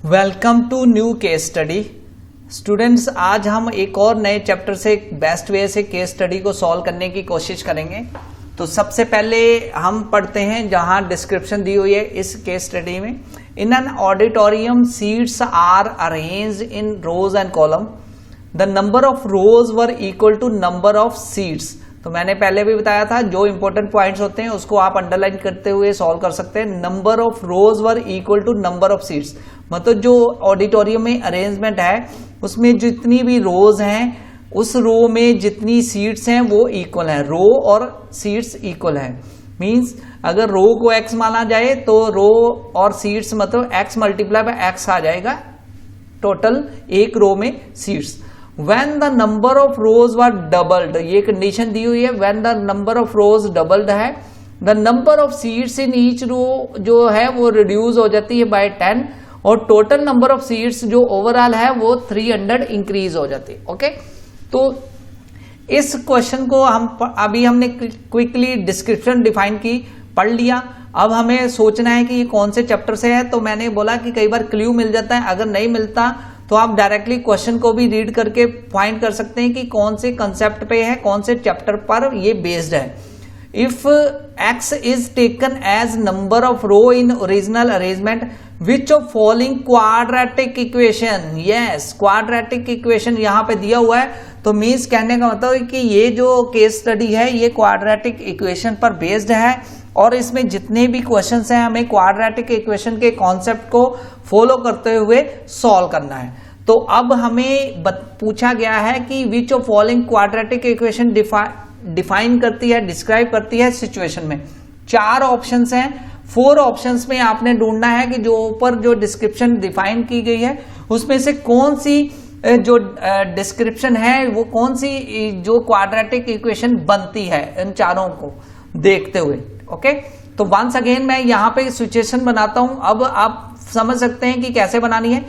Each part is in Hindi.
Welcome to new case study. Students, आज हम एक और नए चैप्टर से बेस्ट वे से केस स्टडी को सॉल्व करने की कोशिश करेंगे। तो सबसे पहले हम पढ़ते हैं जहां डिस्क्रिप्शन दी हुई है इस केस स्टडी में। In an auditorium seats are arranged in rows and columns. The number of rows were equal to number of seats. तो मैंने पहले भी बताया था जो इंपॉर्टेंट पॉइंट्स होते हैं उसको आप अंडरलाइन करते हुए सॉल्व कर सकते हैं। Number of rows were equal to number of seats, मतलब जो ऑडिटोरियम में अरेंजमेंट है उसमें जितनी भी रोज हैं उस रो में जितनी सीट्स हैं वो इक्वल है। रो और सीट्स इक्वल है मींस अगर रो को x माना जाए तो रो और सीट्स मतलब x मल्टीप्लाई बाय x आ जाएगा टोटल एक रो में seats. When the number of rows were doubled, ये कंडीशन दी हुई है। When the number of rows doubled है, the number of seats in each row जो है वो रिड्यूस हो जाती है बाय 10 और टोटल नंबर ऑफ सीट्स जो ओवरऑल है वो 300 इंक्रीज हो जाती है। ओके, तो इस क्वेश्चन को हम अभी हमने क्विकली डिस्क्रिप्शन डिफाइन की, पढ़ लिया। अब हमें सोचना है कि ये कौन से चैप्टर से है। तो मैंने बोला कि कई बार क्लू मिल जाता है, अगर नहीं मिलता तो आप डायरेक्टली क्वेश्चन को भी रीड करके फाइंड कर सकते हैं कि कौन से कंसेप्ट पे है, कौन से चैप्टर पर ये बेस्ड है। If x is taken as number of row in original arrangement which of following quadratic equation. Yes, quadratic equation यहाँ पे दिया हुआ है। तो मीन्स कहने का मतलब है कि ये जो केस स्टडी है ये क्वाड्रेटिक इक्वेशन पर बेस्ड है और इसमें जितने भी क्वेश्चंस हैं हमें क्वाड्रेटिक इक्वेशन के कॉन्सेप्ट को फॉलो करते हुए सॉल्व करना है। तो अब हमें पूछा गया है कि विच of following quadratic equation define करती है, डिस्क्राइब करती है सिचुएशन में। 4 ऑप्शंस हैं, 4 ऑप्शंस में आपने ढूंढना है कि जो ऊपर जो डिस्क्रिप्शन डिफाइन की गई है उसमें से कौन सी जो डिस्क्रिप्शन है वो कौन सी जो क्वाड्रेटिक इक्वेशन बनती है इन चारों को देखते हुए। ओके, तो वंस अगेन मैं यहाँ पे सिचुएशन बनाता हूं। अब आप समझ सकते हैं कि कैसे बनानी है।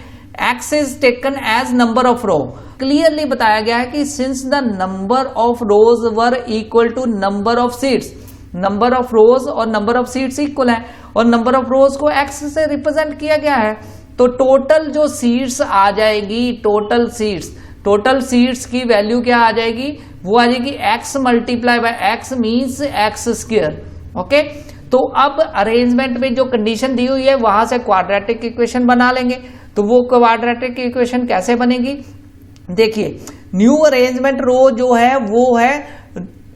x is taken as number of row. Clearly बताया गया है कि since the number of rows were equal to number of seats, number of rows और नंबर ऑफ सीट्स इक्वल है और नंबर ऑफ रोज को x से रिप्रेजेंट किया गया है। तो टोटल जो सीट्स आ जाएगी, टोटल सीट्स की वैल्यू क्या आ जाएगी, वो आ जाएगी x multiply by x means x square. Okay, तो अब अरेंजमेंट में जो कंडीशन दी हुई है वहां से क्वाड्रेटिक इक्वेशन बना लेंगे। तो वो क्वाड्रेटिक इक्वेशन कैसे बनेगी, देखिए न्यू अरेंजमेंट रो जो है वो है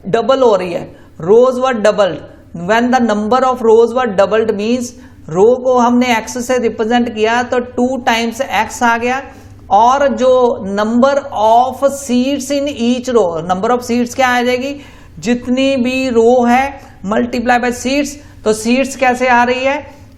डबल हो रही है, rows were doubled. When the number of rows were doubled means row को हमने x से रिप्रेजेंट किया तो 2 टाइम्स x आ गया और जो number of seats in each row, number of seats क्या आ जाएगी, जितनी भी रो है मल्टीप्लाई बाय सीट्स। तो सीट्स कैसे आ रही है,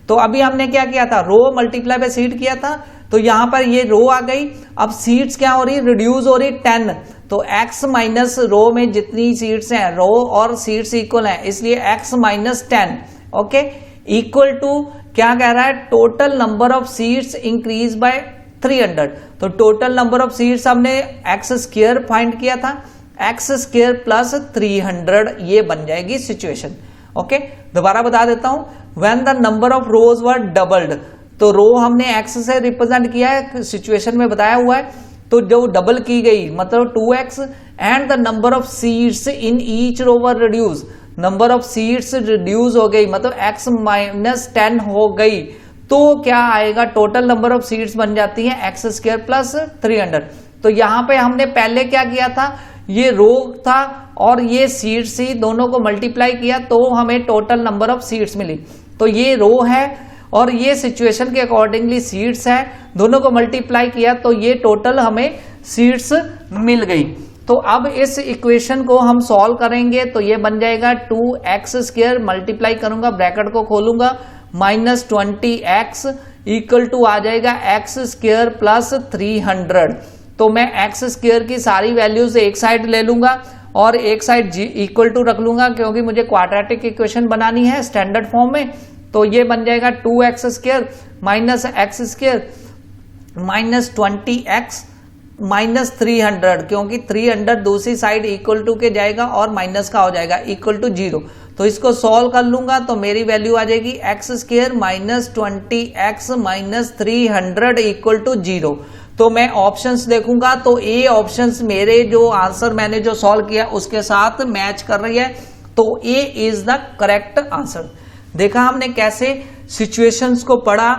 तो अभी हमने क्या किया था, रो मल्टीप्लाई बाय सीट किया था तो यहां पर ये रो आ गई। अब सीट्स क्या हो रही है, रिड्यूस हो रही 10। तो x माइनस रो में जितनी सीट्स हैं, रो और सीट्स इक्वल हैं इसलिए x minus 10 okay equal to क्या कह रहा है, total number of seats increase by 300। तो टोटल नंबर ऑफ सीट्स हमने x स्क्वायर फाइंड किया था, x स्क्वायर प्लस 300 ये बन जाएगी सिचुएशन। ओके, दोबारा बता देता हूं, when the number of rows were doubled, तो रो हमने x से रिप्रेजेंट किया है, सिचुएशन में बताया हुआ है। तो जो डबल की गई मतलब 2x and the number of seats in each row were reduce, number of seats reduce हो गई मतलब x माइनस 10 हो गई। तो क्या आएगा, टोटल नंबर ऑफ सीट्स बन जाती है x स्क्वायर प्लस 300। तो यहां पे हमने पहले क्या किया था, ये रो था और ये सीट्स ही, दोनों को मल्टीप्लाई किया तो हमें टोटल नंबर ऑफ सीट्स मिली। तो ये रो है और ये सिचुएशन के अकॉर्डिंगली सीट्स है, दोनों को मल्टीप्लाई किया तो ये टोटल हमें सीट्स मिल गई। तो अब इस इक्वेशन को हम सॉल्व करेंगे तो ये बन जाएगा 2x स्क्वायर, मल्टीप्लाई करूंगा ब्रैकेट को खोलूंगा, माइनस 20x इक्वल टू आ जाएगा x स्क्वायर प्लस 300। तो मैं x स्क्वायर की सारी वैल्यूज एक साइड ले लूंगा और एक साइड इक्वल टू रख लूंगा क्योंकि मुझे क्वाड्रेटिक इक्वेशन बनानी है स्टैंडर्ड फॉर्म में। तो ये बन जाएगा 2x square minus x square minus 20x -300, क्योंकि 300 दूसरी साइड इक्वल टू के जाएगा और माइनस का हो जाएगा इक्वल टू 0। तो इसको सॉल्व कर लूंगा तो मेरी वैल्यू आ जाएगी x² - 20x - 300 इक्वल टू 0। तो मैं ऑप्शंस देखूंगा तो ए ऑप्शंस मेरे जो आंसर मैंने जो सॉल्व किया उसके साथ मैच कर रही है, तो ए इज द करेक्ट आंसर। देखा हमने कैसे सिचुएशंस को पढ़ा,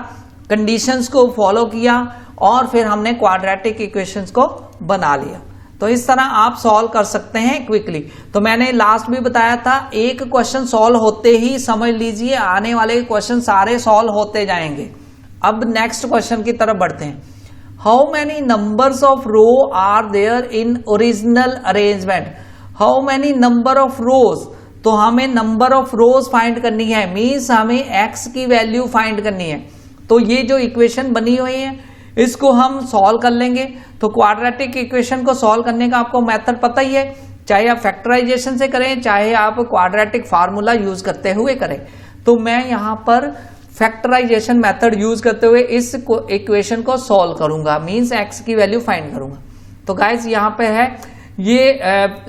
कंडीशंस को फॉलो किया और फिर हमने क्वाड्रेटिक इक्वेशंस को बना लिया। तो इस तरह आप सॉल्व कर सकते हैं क्विकली। तो मैंने लास्ट भी बताया था, एक क्वेश्चन सॉल्व होते ही समझ लीजिए आने वाले क्वेश्चन सारे सॉल्व होते जाएंगे। अब नेक्स्ट क्वेश्चन की तरफ बढ़ते हैं। How many numbers of row are there in original arrangement? How many number of rows, तो हमें नंबर ऑफ रोज फाइंड करनी है, मीन्स हमें एक्स की वैल्यू फाइंड करनी है। तो ये जो इक्वेशन बनी हुई है इसको हम सॉल्व कर लेंगे। तो क्वाड्रेटिक इक्वेशन को सॉल्व करने का आपको मेथड पता ही है, चाहे आप फैक्टराइजेशन से करें चाहे आप क्वाड्रेटिक फार्मूला यूज करते हुए करें। तो मैं यहां पर फैक्टराइजेशन मेथड यूज करते हुए इस इक्वेशन को सॉल्व करूंगा, मींस एक्स की वैल्यू फाइंड करूंगा। तो गाइस यहां पे है ये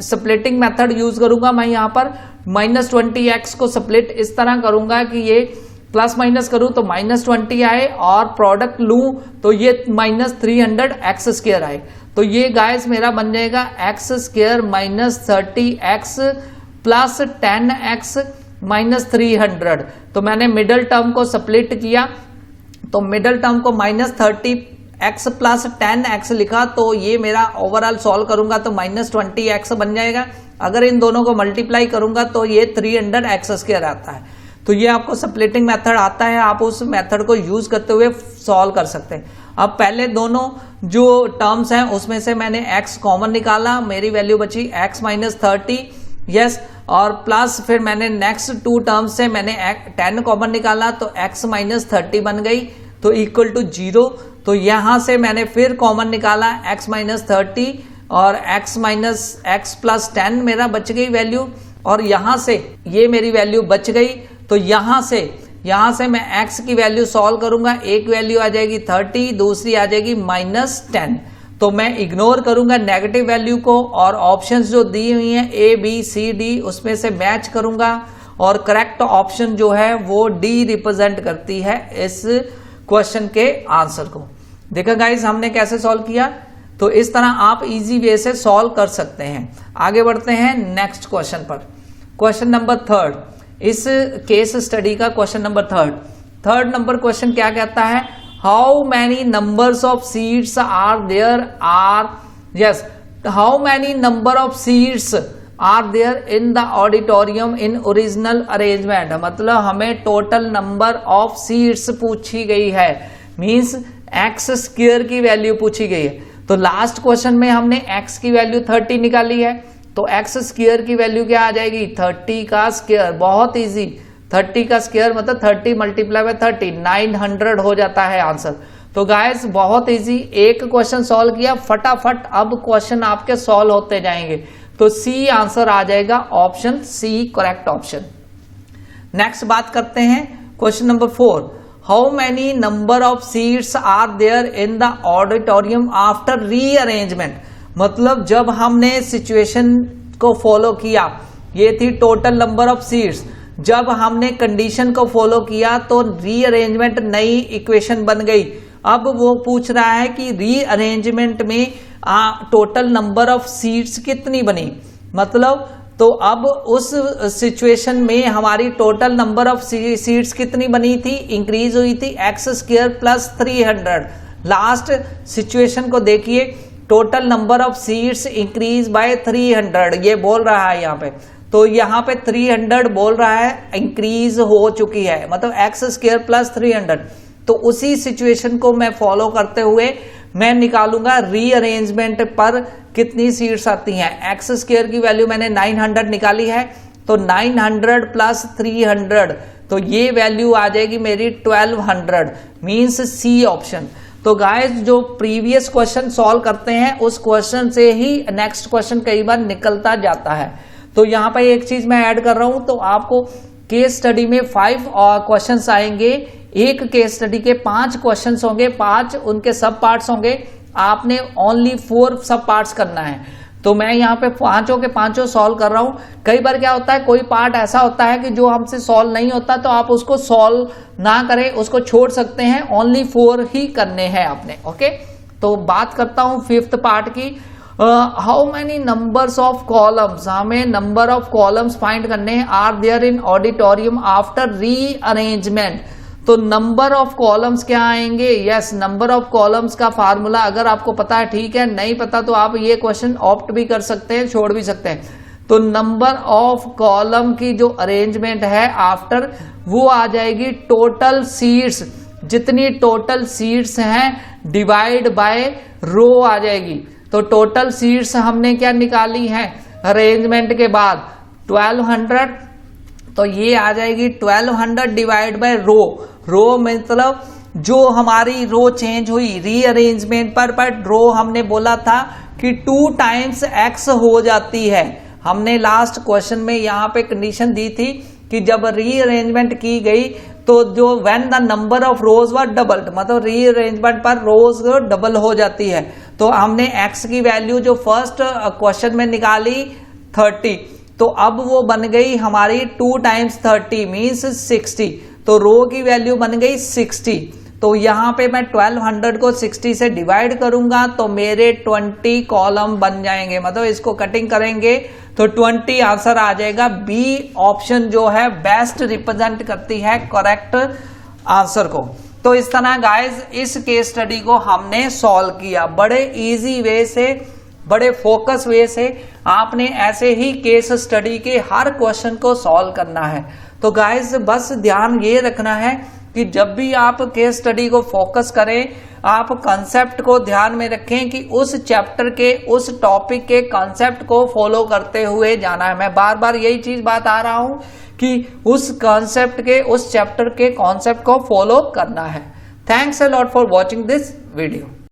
स्प्लिटिंग मेथड यूज करूंगा मैं। यहां पर -20x को स्प्लिट इस तरह करूंगा कि ये प्लस माइनस करूं तो -20 आए और प्रोडक्ट लूं तो ये -300x² आए। तो ये गाइस मेरा बन जाएगा x² - 30x प्लस 10x - 300। तो मैंने मिडल टर्म को स्प्लिट किया, तो मिडल टर्म को -30x प्लस 10x लिखा, तो ये मेरा ओवरऑल सॉल्व करूंगा तो -20x बन जाएगा। अगर इन दोनों को मल्टीप्लाई करूंगा तो ये 300x² आता है। तो ये आपको स्प्लिटिंग मेथड आता है, आप उस मेथड को यूज करते हुए सॉल्व कर सकते हैं। अब पहले दोनों जो टर्म्स हैं उसमें से मैंने x कॉमन निकाला, मेरी वैल्यू बची x - 30, यस, और प्लस फिर मैंने नेक्स्ट टू टर्म्स से मैंने 10 कॉमन निकाला तो x - 30 बन गई, तो इक्वल टू 0। तो यहां से मैंने फिर कॉमन निकाला x - 30 और x प्लस 10 मेरा बच गई वैल्यू, और यहां से ये मेरी वैल्यू बच गई। तो यहां से मैं x की वैल्यू सॉल्व करूंगा, एक वैल्यू आ जाएगी 30, दूसरी आ जाएगी -10। तो मैं इग्नोर करूंगा नेगेटिव वैल्यू को और ऑप्शंस जो दी हुई हैं A B C D उसमें से मैच करूंगा, और करेक्ट ऑप्शन जो है वो D रिप्रेजेंट करती है इस क्वेश्चन के आंसर को। देखा गाइस हमने कैसे सॉल्व किया। तो इस तरह आप इजी वे से सॉल्व कर सकते हैं। आगे बढ़ते हैं नेक्स्ट क्वेश्चन पर। क्वेश्चन नंबर 3, इस केस स्टडी का क्वेश्चन नंबर 3 नंबर क्वेश्चन क्या कहता है? How many numbers of seats are there how many number of seats are there in the auditorium in original arrangement? मतलब हमें टोटल नंबर ऑफ सीट्स पूछी गई है, मींस x² की वैल्यू पूछी गई है। तो लास्ट क्वेश्चन में हमने x की वैल्यू 30 निकाली है, तो x² की वैल्यू क्या आ जाएगी? 30 का स्क्वायर। बहुत इजी, 30 का स्क्वायर मतलब 30 × 30 900 हो जाता है आंसर। तो गाइस बहुत इजी, एक क्वेश्चन सॉल्व किया फटाफट, अब क्वेश्चन आपके सॉल्व होते जाएंगे। तो सी आंसर आ जाएगा, option C correct option. Next बात करते हैं question number 4। How many number of seats are there in the auditorium after rearrangement? मतलब जब हमने सिचुएशन को फॉलो किया, ये थी टोटल नंबर ऑफ सीट्स, जब हमने कंडीशन को फॉलो किया तो रीअरेंजमेंट नई इक्वेशन बन गई। अब वो पूछ रहा है कि रीअरेंजमेंट में टोटल नंबर ऑफ सीट्स कितनी बनी, मतलब तो अब उस सिचुएशन में हमारी टोटल नंबर ऑफ सीट्स कितनी बनी थी? इंक्रीज हुई थी x² प्लस 300। लास्ट सिचुएशन को देखिए, total number of seats increase by 300 ये बोल रहा है यहाँ पे। तो यहाँ पे 300 बोल रहा है, इंक्रीज हो चुकी है, मतलब x² प्लस 300। तो उसी सिचुएशन को मैं फॉलो करते हुए मैं निकालूंगा रीअरेंजमेंट पर कितनी सीट्स आती हैं। x² की वैल्यू मैंने 900 निकाली है, तो 900 प्लस 300, तो ये वैल्यू आ जाएगी मेरी 1200, मींस सी ऑप्शन। तो गाइस जो प्रीवियस क्वेश्चन सॉल्व करते हैं उस क्वेश्चन से ही नेक्स्ट क्वेश्चन कई बार निकलता जाता है। तो यहाँ पर एक चीज मैं ऐड कर रहा हूं, तो आपको केस स्टडी में 5 क्वेश्चंस आएंगे, एक केस स्टडी के 5 क्वेश्चंस होंगे, 5 उनके सब पार्ट्स होंगे, आपने ओनली 4 सब पार्ट्स करना है। तो मैं यहाँ पे पांचों के पांचों सॉल्व कर रहा हूं। कई बार क्या होता है, कोई पार्ट ऐसा होता है कि जो हमसे सॉल्व नहीं होता, तो आप उसको सॉल्व ना करें, उसको छोड़ सकते हैं, ओनली 4 ही करने हैं आपने। ओके, तो बात करता हूं 5th पार्ट की। How many numbers of columns, हमें नंबर ऑफ कॉलम्स फाइंड करने हैं, are there in auditorium after rearrangement. तो नंबर ऑफ कॉलम्स क्या आएंगे? यस, नंबर ऑफ कॉलम्स का फार्मूला अगर आपको पता है ठीक है, नहीं पता तो आप ये क्वेश्चन ऑप्ट भी कर सकते हैं, छोड़ भी सकते हैं। तो नंबर ऑफ कॉलम की जो अरेंजमेंट है आफ्टर, वो आ जाएगी टोटल सीट्स, जितनी टोटल सीट्स हैं डिवाइड बाय रो आ जाएगी। तो टोटल सीट्स हमने क्या निकाली है अरेंजमेंट के बाद 1200, तो ये आ जाएगी 1200 डिवाइड बाय रो। रो मतलब जो हमारी रो चेंज हुई रीअरेंजमेंट पर, बट रो हमने बोला था कि 2 टाइम्स x हो जाती है। हमने लास्ट क्वेश्चन में यहाँ पे कंडीशन दी थी कि जब रीअरेंजमेंट की गई तो जो when the number of rows were doubled, मतलब रीअरेंजमेंट पर रोज डबल हो जाती है। तो हमने x की वैल्यू जो फर्स्ट क्वेश्चन में निकाली 30, तो अब वो बन गई हमारी 2 टाइम्स 30 मीन्स 60। तो रो की वैल्यू बन गई 60। तो यहां पे मैं 1200 को 60 से डिवाइड करूंगा तो मेरे 20 कॉलम बन जाएंगे, मतलब इसको कटिंग करेंगे तो 20 आंसर आ जाएगा। बी ऑप्शन जो है बेस्ट रिप्रेजेंट करती है करेक्ट आंसर को। तो इस तरह गाइस इस केस स्टडी को हमने सॉल्व किया बड़े इजी वे से, बड़े फोकस वे से। आपने ऐसे ही केस स्टडी के हर क्वेश्चन को सॉल्व करना है। तो गाइस बस ध्यान ये रखना है कि जब भी आप केस स्टडी को फोकस करें, आप कंसेप्ट को ध्यान में रखें कि उस चैप्टर के, उस टॉपिक के कंसेप्ट को फॉलो करते हुए जाना है। मैं बार बार यही चीज बात आ रहा हूं कि उस कंसेप्ट के, उस चैप्टर के कॉन्सेप्ट को फॉलो करना है। Thanks a lot for watching this video.